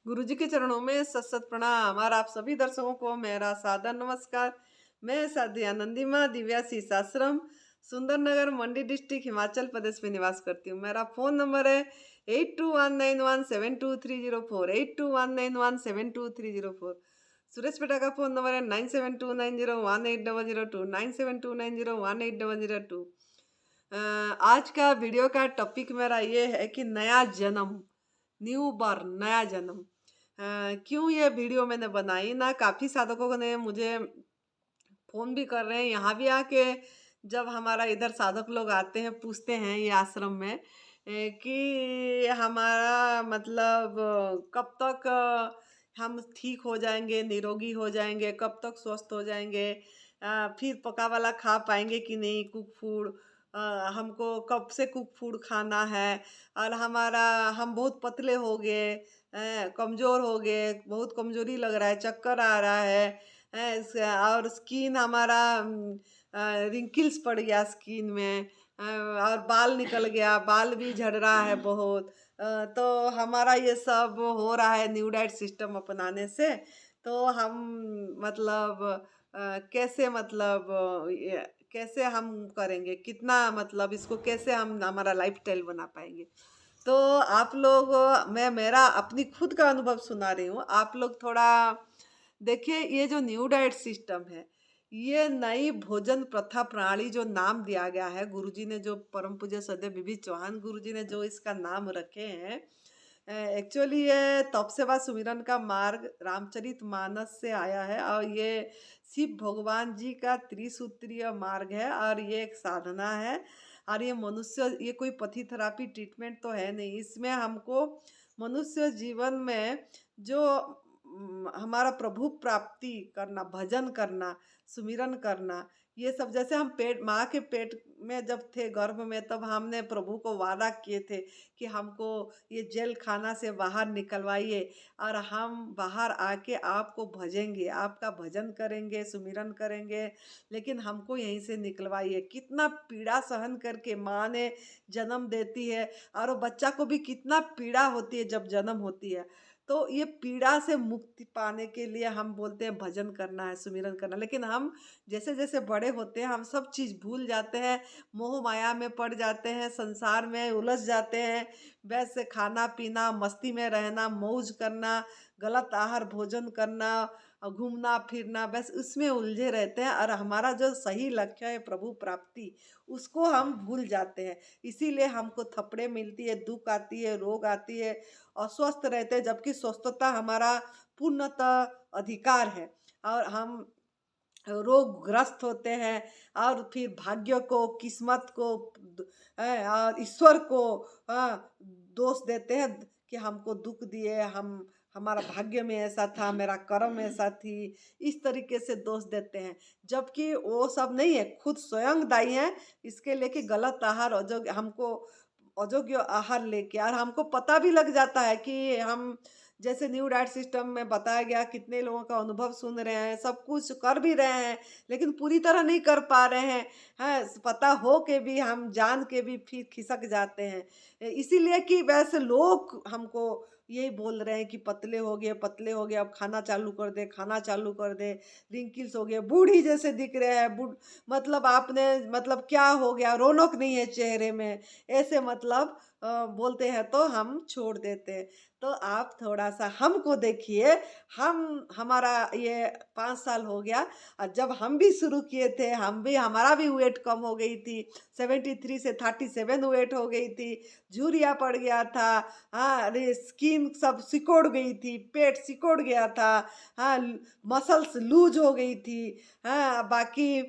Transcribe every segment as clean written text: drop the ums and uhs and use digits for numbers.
गुरु जी के चरणों में सत सत प्रणाम और आप सभी दर्शकों को मेरा सादर नमस्कार। मैं साध्वी आनंदी माँ दिव्या शीर्षाश्रम सुंदरनगर मंडी डिस्ट्रिक्ट हिमाचल प्रदेश में निवास करती हूँ। मेरा फ़ोन नंबर है 8219172304 8219172304। सुरेश बेटा का फ़ोन नंबर है 9729018002 9729018002। आज का वीडियो का टॉपिक मेरा ये है कि नया जन्म, न्यू बर्न, नया जन्म। क्यों ये वीडियो मैंने बनाई ना, काफ़ी साधकों ने मुझे फ़ोन भी कर रहे हैं, यहाँ भी आके जब हमारा इधर साधक लोग आते हैं पूछते हैं ये आश्रम में कि हमारा मतलब कब तक हम ठीक हो जाएंगे, निरोगी हो जाएंगे, कब तक स्वस्थ हो जाएंगे, फिर पका वाला खा पाएंगे कि नहीं, कुक फूड। हमको कब से कुक फूड खाना है। और हम बहुत पतले हो गए, कमज़ोर हो गए, बहुत कमज़ोरी लग रहा है, चक्कर आ रहा है, और स्किन हमारा रिंकल्स पड़ गया स्किन में, और बाल निकल गया, बाल भी झड़ रहा है बहुत। तो हमारा ये सब हो रहा है न्यू डाइट सिस्टम अपनाने से। तो हम मतलब कैसे मतलब कैसे हम करेंगे, कितना मतलब इसको कैसे हम हमारा लाइफस्टाइल बना पाएंगे। तो आप लोग, मैं मेरा अपनी खुद का अनुभव सुना रही हूँ, आप लोग थोड़ा देखिए। ये जो न्यू डाइट सिस्टम है, ये नई भोजन प्रथा प्रणाली जो नाम दिया गया है, गुरुजी ने जो परम पूज्य सदैव विभि चौहान गुरुजी ने जो इसका नाम रखे हैं, एक्चुअली ये तपसेवा सुमिरन का मार्ग रामचरित मानस से आया है। और ये शिव भगवान जी का त्रिसूत्रीय मार्ग है और ये एक साधना है। और ये कोई पथी थेरापी ट्रीटमेंट तो है नहीं। इसमें हमको मनुष्य जीवन में जो हमारा प्रभु प्राप्ति करना, भजन करना, सुमिरन करना, ये सब, जैसे हम पेट माँ के पेट में जब थे गर्भ में, तब हमने प्रभु को वादा किए थे कि हमको ये जेल खाना से बाहर निकलवाइए और हम बाहर आके आपको भजेंगे, आपका भजन करेंगे, सुमिरन करेंगे, लेकिन हमको यहीं से निकलवाइए। कितना पीड़ा सहन करके माँ ने जन्म देती है, और वो बच्चा को भी कितना पीड़ा होती है जब जन्म होती है। तो ये पीड़ा से मुक्ति पाने के लिए हम बोलते हैं भजन करना है, सुमिरन करना। लेकिन हम जैसे जैसे बड़े होते हैं हम सब चीज़ भूल जाते हैं, मोह माया में पड़ जाते हैं, संसार में उलझ जाते हैं। वैसे खाना पीना, मस्ती में रहना, मौज करना, गलत आहार भोजन करना, घूमना फिरना, बस उसमें उलझे रहते हैं। और हमारा जो सही लक्ष्य है प्रभु प्राप्ति, उसको हम भूल जाते हैं। इसीलिए हमको थपड़े मिलती है, दुख आती है, रोग आती है, अस्वस्थ रहते हैं, जबकि स्वस्थता हमारा पूर्णतः अधिकार है। और हम रोगग्रस्त होते हैं और फिर भाग्य को, किस्मत को और ईश्वर को दोष देते हैं कि हमको दुख दिए, हम हमारा भाग्य में ऐसा था, मेरा कर्म ऐसा थी, इस तरीके से दोष देते हैं। जबकि वो सब नहीं है, खुद स्वयं दायी हैं इसके लिए कि गलत आहार, अयोग्य आहार लेके। और हमको पता भी लग जाता है कि हम जैसे न्यू डाइट सिस्टम में बताया गया, कितने लोगों का अनुभव सुन रहे हैं, सब कुछ कर भी रहे हैं, लेकिन पूरी तरह नहीं कर पा रहे हैं। हैं, पता हो के भी, हम जान के भी फिर खिसक जाते हैं। इसीलिए कि वैसे लोग हमको यही बोल रहे हैं कि पतले हो गए, पतले हो गए, अब खाना चालू कर दे, खाना चालू कर दे, रिंकल्स हो गए, बूढ़ी जैसे दिख रहे हैं, मतलब आपने मतलब क्या हो गया, रौनक नहीं है चेहरे में, ऐसे मतलब बोलते हैं, तो हम छोड़ देते हैं। तो आप थोड़ा-सा हमको देखिए, हमारा ये 5 साल हो गया, और जब हम भी शुरू किए थे, हमारा भी वेट कम हो गई थी, 73 से 37 वेट हो गई थी, झुर्रियाँ पड़ गया था, हाँ, अरे स्किन सब सिकुड़ गई थी, पेट सिकुड़ गया था, हाँ, मसल्स लूज़ हो गई थी, हाँ, बाकी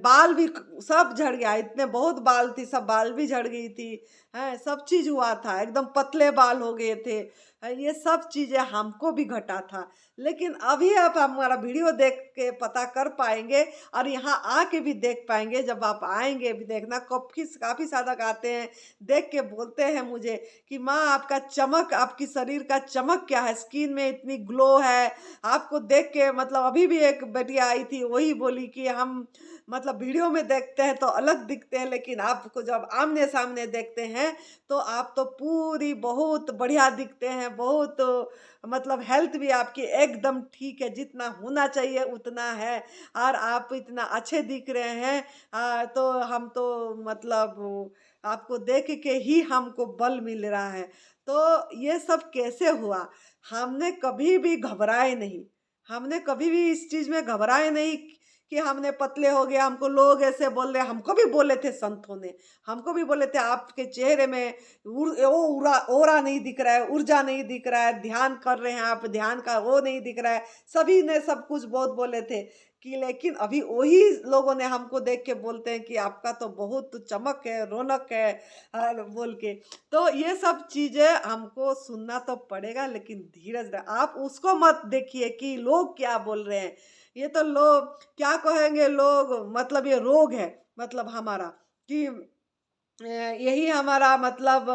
बाल भी सब झड़ गया, इतने बहुत बाल थी, सब बाल भी झड़ गई थी, हैं, सब चीज़ हुआ था, एकदम पतले बाल हो गए थे। ये सब चीज़ें हमको भी घटा था। लेकिन अभी आप हमारा वीडियो देख के पता कर पाएँगे और यहाँ आके भी देख पाएँगे। जब आप आएँगे भी देखना, काफ़ी साधक आते हैं, देख के बोलते हैं मुझे कि माँ आपका चमक, आपकी शरीर का चमक क्या है? स्किन में इतनी ग्लो है, आपको देख के मतलब। अभी भी एक बेटिया आई थी, वही बोली कि हम मतलब वीडियो में देखते हैं तो अलग दिखते हैं, लेकिन आपको जब आमने सामने देखते हैं तो आप तो पूरी बहुत बढ़िया दिखते हैं, बहुत मतलब हेल्थ भी आपकी एकदम ठीक है, जितना होना चाहिए उतना है, और आप इतना अच्छे दिख रहे हैं। तो हम तो मतलब आपको देख के ही हमको बल मिल रहा है। तो ये सब कैसे हुआ? हमने कभी भी घबराए नहीं, हमने कभी भी इस चीज में घबराए नहीं कि हमने पतले हो गए, हमको लोग ऐसे बोल रहे। हमको भी बोले थे संतों ने, हमको भी बोले थे आपके चेहरे में वो ओरा नहीं दिख रहा है, ऊर्जा नहीं दिख रहा है, ध्यान कर रहे हैं आप, ध्यान का वो नहीं दिख रहा है। सभी ने सब कुछ बहुत बोले थे कि, लेकिन अभी वही लोगों ने हमको देख के बोलते हैं कि आपका तो बहुत चमक है, रौनक है, बोल के। तो ये सब चीजें हमको सुनना तो पड़ेगा, लेकिन धीरज आप उसको मत देखिए कि लोग क्या बोल रहे हैं। ये तो लोग क्या कहेंगे, लोग मतलब ये रोग है मतलब हमारा, कि यही हमारा मतलब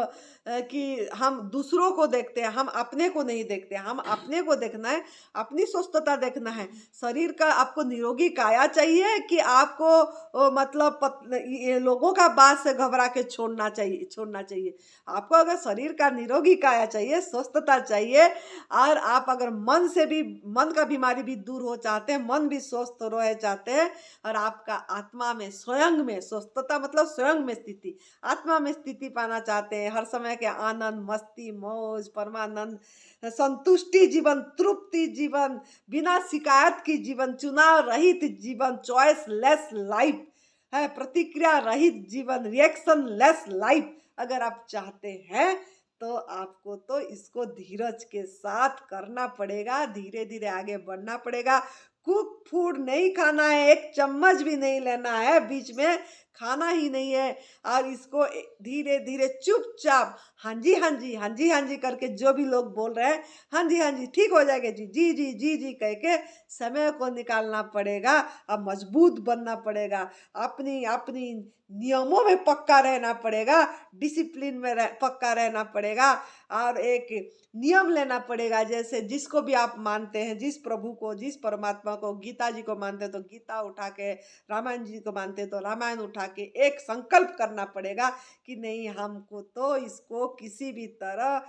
कि हम दूसरों को देखते हैं, हम अपने को नहीं देखते। हम अपने को देखना है, अपनी स्वस्थता देखना है। शरीर का आपको निरोगी काया चाहिए कि आपको मतलब ये लोगों का बात से घबरा के छोड़ना चाहिए। आपको अगर शरीर का निरोगी काया चाहिए, स्वस्थता चाहिए, और आप अगर मन से भी, मन का बीमारी भी दूर हो चाहते हैं, मन भी स्वस्थ रहे चाहते हैं, और आपका आत्मा में स्वयं में स्वस्थता मतलब स्वयं में स्थिति, आत्मा में स्थिति पाना चाहते हैं, हर समय के आनंद, मस्ती, मौज, परमानंद, संतुष्टि जीवन, तृप्ति जीवन, बिना शिकायत की जीवन, चुनाव रहित जीवन, चॉइस लेस लाइफ है, प्रतिक्रिया रहित जीवन, रिएक्शन लेस लाइफ अगर आप चाहते हैं तो आपको तो इसको धीरज के साथ करना पड़ेगा, धीरे धीरे आगे बढ़ना पड़ेगा। कुक फूड नहीं खाना है, एक चम्मच भी नहीं लेना है, बीच में खाना ही नहीं है, और इसको धीरे धीरे चुपचाप हाँ जी हाँ जी हाँ जी हाँ जी करके, जो भी लोग बोल रहे हैं हाँ जी हाँ जी ठीक हो जाएगा जी जी जी जी जी कह के समय को निकालना पड़ेगा। अब मजबूत बनना पड़ेगा, अपनी अपनी नियमों में पक्का रहना पड़ेगा, डिसिप्लिन में पक्का रहना पड़ेगा, और एक नियम लेना पड़ेगा। जैसे जिसको भी आप मानते हैं, जिस प्रभु को, जिस परमात्मा को, गीता जी को मानते हैं तो गीता उठा के, रामायण जी को मानते हैं तो रामायण उठा के एक संकल्प करना पड़ेगा कि नहीं, हमको तो इसको किसी भी तरह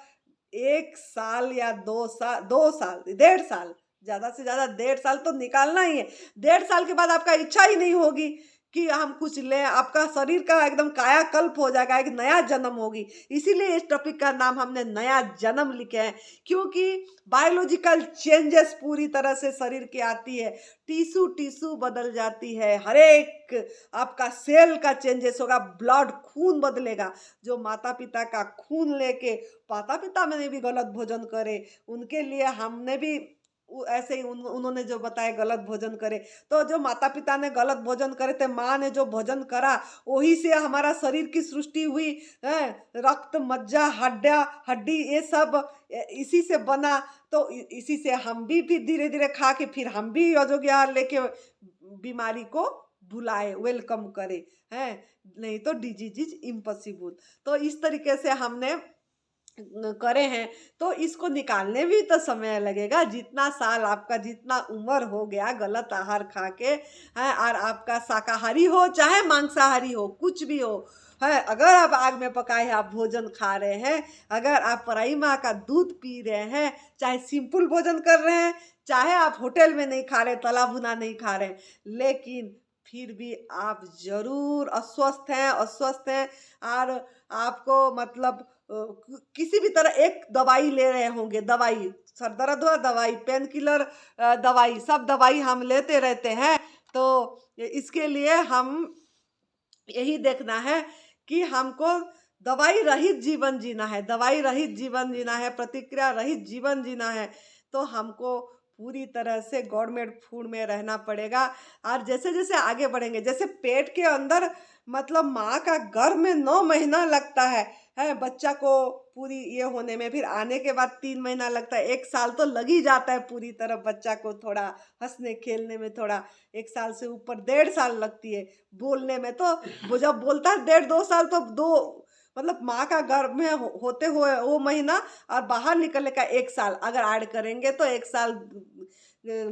1 साल या 2 साल, 2 साल, 1.5 साल, ज्यादा से ज्यादा 1.5 साल तो निकालना ही है। 1.5 साल के बाद आपका इच्छा ही नहीं होगी कि हम कुछ लें, आपका शरीर का एकदम कायाकल्प हो जाएगा, एक नया जन्म होगी। इसीलिए इस टॉपिक का नाम हमने नया जन्म लिखे हैं, क्योंकि बायोलॉजिकल चेंजेस पूरी तरह से शरीर की आती है, टिश्यू टिश्यू बदल जाती है, हर एक आपका सेल का चेंजेस होगा, ब्लड खून बदलेगा। जो माता पिता का खून लेके, माता पिता मैंने भी गलत भोजन करे, उनके लिए हमने भी ऐसे ही उन्होंने जो बताया गलत भोजन करे, तो जो माता पिता ने गलत भोजन करे थे, माँ ने जो भोजन करा, वही से हमारा शरीर की सृष्टि हुई है। रक्त, मज्जा, हड्डी ये सब इसी से बना। तो इसी से हम भी फिर धीरे धीरे खा के फिर हम भी अजोग्य आहार लेके बीमारी को बुलाए, वेलकम करे हैं। नहीं तो डिजीज इज इम्पॉसिबल। तो इस तरीके से हमने करे हैं, तो इसको निकालने भी तो समय लगेगा। जितना साल आपका, जितना उम्र हो गया गलत आहार खा के है, और आपका शाकाहारी हो चाहे मांसाहारी हो, कुछ भी हो है, अगर आप आग में पकाए आप भोजन खा रहे हैं, अगर आप पराई माँ का दूध पी रहे हैं, चाहे सिंपल भोजन कर रहे हैं, चाहे आप होटल में नहीं खा रहे, तला भुना नहीं खा रहे, लेकिन फिर भी आप जरूर अस्वस्थ हैं, और आपको मतलब किसी भी तरह एक दवाई ले रहे होंगे, दवाई, सर दर्द हुआ दवाई, पेन किलर दवाई, सब दवाई हम लेते रहते हैं। तो इसके लिए हम यही देखना है कि हमको दवाई रहित जीवन जीना है, दवाई रहित जीवन जीना है, प्रतिक्रिया रहित जीवन जीना है। तो हमको पूरी तरह से गवर्नमेंट फूड में रहना पड़ेगा। और जैसे जैसे आगे बढ़ेंगे, जैसे पेट के अंदर मतलब माँ का गर्भ में 9 महीना लगता है बच्चा को पूरी ये होने में, फिर आने के बाद 3 महीना लगता है, 1 साल तो लग ही जाता है पूरी तरह बच्चा को थोड़ा हंसने खेलने में, थोड़ा 1 साल से ऊपर 1.5 साल लगती है बोलने में। तो वो जब बोलता है 1.5 2 साल, तो दो मतलब माँ का गर्भ में होते हुए वो महीना और बाहर निकलने का 1 साल अगर ऐड करेंगे तो 1 साल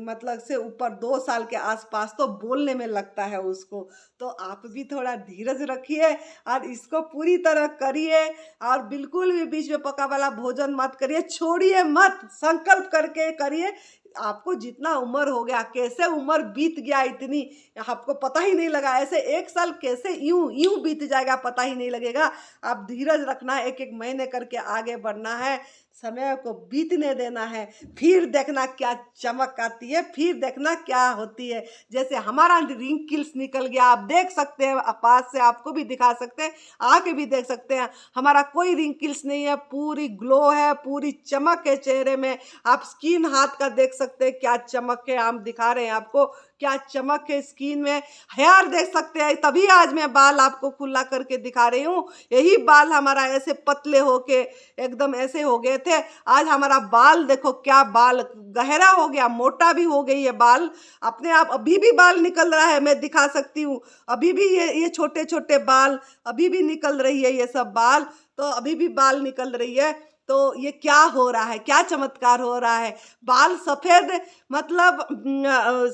मतलब से ऊपर 2 साल के आसपास तो बोलने में लगता है उसको। तो आप भी थोड़ा धीरज रखिए और इसको पूरी तरह करिए और बिल्कुल भी बीच में पका वाला भोजन मत करिए, छोड़िए मत, संकल्प करके करिए। आपको जितना उम्र हो गया, कैसे उम्र बीत गया इतनी, आपको पता ही नहीं लगा। ऐसे 1 साल कैसे यूं यूं बीत जाएगा, पता ही नहीं लगेगा। आप धीरज रखना है, एक एक महीने करके आगे बढ़ना है, समय को बीतने देना है, फिर देखना क्या चमक आती है, फिर देखना क्या होती है। जैसे हमारा रिंकल्स निकल गया, आप देख सकते हैं, पास से आपको भी दिखा सकते हैं, आके भी देख सकते हैं। हमारा कोई रिंकल्स नहीं है, पूरी ग्लो है, पूरी चमक है चेहरे में। आप स्किन हाथ का देख सकते हैं क्या चमक है, हम दिखा रहे हैं आपको क्या चमक है स्किन में। हेयर देख सकते हैं, तभी आज मैं बाल आपको खुला करके दिखा रही हूँ। यही बाल हमारा ऐसे पतले होके एकदम ऐसे हो गए थे, आज हमारा बाल देखो क्या बाल गहरा हो गया, मोटा भी हो गई है बाल अपने आप। अभी भी बाल निकल रहा है, मैं दिखा सकती हूँ, अभी भी ये छोटे छोटे बाल अभी भी निकल रही है, ये सब बाल तो अभी भी बाल निकल रही है। तो ये क्या हो रहा है, क्या चमत्कार हो रहा है। बाल सफ़ेद, मतलब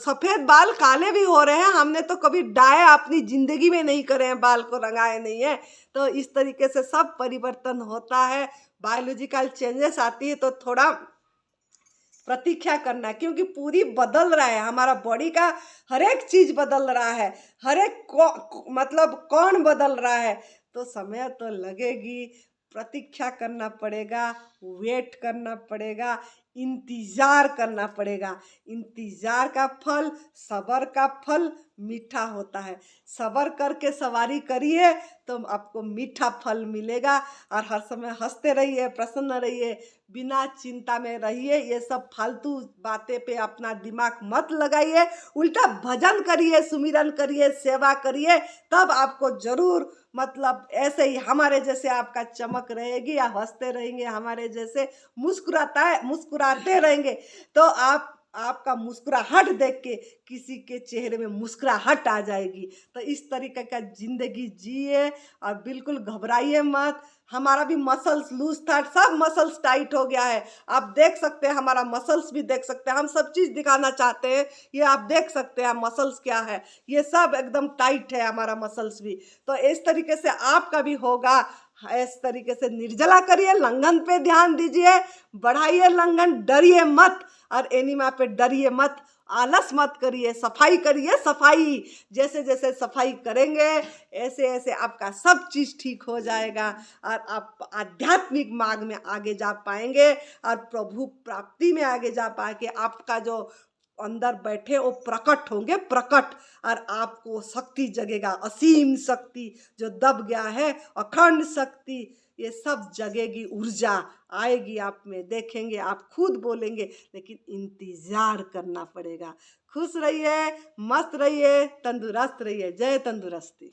सफ़ेद बाल काले भी हो रहे हैं। हमने तो कभी डाई अपनी ज़िंदगी में नहीं करे हैं, बाल को रंगाए नहीं है। तो इस तरीके से सब परिवर्तन होता है, बायोलॉजिकल चेंजेस आती है, तो थोड़ा प्रतीक्षा करना है, क्योंकि पूरी बदल रहा है, हमारा बॉडी का हर एक चीज़ बदल रहा है, हर एक मतलब कौन बदल रहा है। तो समय तो लगेगी, प्रतीक्षा करना पड़ेगा, वेट करना पड़ेगा, इंतज़ार करना पड़ेगा। इंतज़ार का फल, सब्र का फल मीठा होता है। सब्र करके सवारी करिए तो आपको मीठा फल मिलेगा। और हर समय हंसते रहिए, प्रसन्न रहिए, बिना चिंता में रहिए। ये सब फालतू बातें पे अपना दिमाग मत लगाइए, उल्टा भजन करिए, सुमिरन करिए, सेवा करिए, तब आपको ज़रूर मतलब ऐसे ही हमारे जैसे आपका चमक रहेगी, या हंसते रहेंगे हमारे जैसे, मुस्कुराते रहेंगे, तो आपका मुस्कुराहट देख के किसी के चेहरे में मुस्कुराहट आ जाएगी। तो इस तरीके का ज़िंदगी जिए और बिल्कुल घबराइए मत। हमारा भी मसल्स लूज था, सब मसल्स टाइट हो गया है। आप देख सकते हैं, हमारा मसल्स भी देख सकते हैं, हम सब चीज़ दिखाना चाहते हैं, ये आप देख सकते हैं मसल्स क्या है, ये सब एकदम टाइट है हमारा मसल्स भी। तो इस तरीके से आपका भी होगा। इस तरीके से निर्जला करिए, लंघन पे ध्यान दीजिए, बढ़ाइए लंघन, डरिए मत, और एनीमा पे डरिए मत, आलस मत करिए, सफाई करिए, सफाई जैसे जैसे सफाई करेंगे ऐसे ऐसे आपका सब चीज़ ठीक हो जाएगा, और आप आध्यात्मिक मार्ग में आगे जा पाएंगे, और प्रभु प्राप्ति में आगे जा पाएंगे। आपका जो अंदर बैठे वो प्रकट होंगे, प्रकट, और आपको शक्ति जगेगा, असीम शक्ति जो दब गया है, अखंड शक्ति, ये सब जगेगी, ऊर्जा आएगी आप में, देखेंगे, आप खुद बोलेंगे, लेकिन इंतजार करना पड़ेगा। खुश रहिए, मस्त रहिए, तंदुरुस्त रहिए। जय तंदुरुस्ती।